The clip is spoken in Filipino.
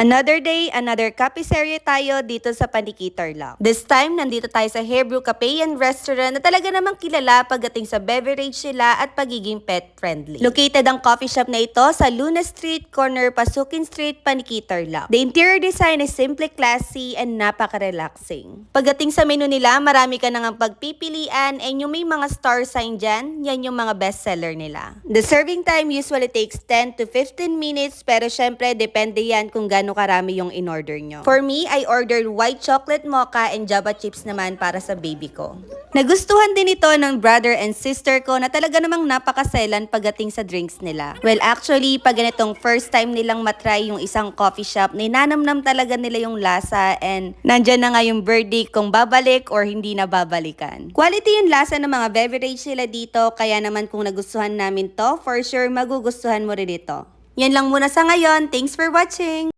Another day, another coffee serye tayo dito sa Panikitar lang. This time, nandito tayo sa Hebrew Cafe and Restaurant na talaga namang kilala pagdating sa beverage nila at pagiging pet-friendly. Located ang coffee shop na ito sa Luna Street, corner Pasukin Street, Panikitar lang. The interior design is simply classy and napaka-relaxing. Pagdating sa menu nila, marami ka nang pagpipilian and yung may mga star sign dyan, yan yung mga bestseller nila. The serving time usually takes 10 to 15 minutes pero syempre depende yan kung gaano karami yung in-order nyo. For me, I ordered white chocolate mocha and java chips naman para sa baby ko. Nagustuhan din ito ng brother and sister ko na talaga namang napakaselan pagdating sa drinks nila. Well, actually, pag ganitong first time nilang matry yung isang coffee shop, ninanamnam talaga nila yung lasa and nandyan na nga yung verdict kung babalik or hindi na babalikan. Quality yung lasa ng mga beverage nila dito, kaya naman kung nagustuhan namin to, for sure magugustuhan mo rin ito. Yan lang muna sa ngayon. Thanks for watching!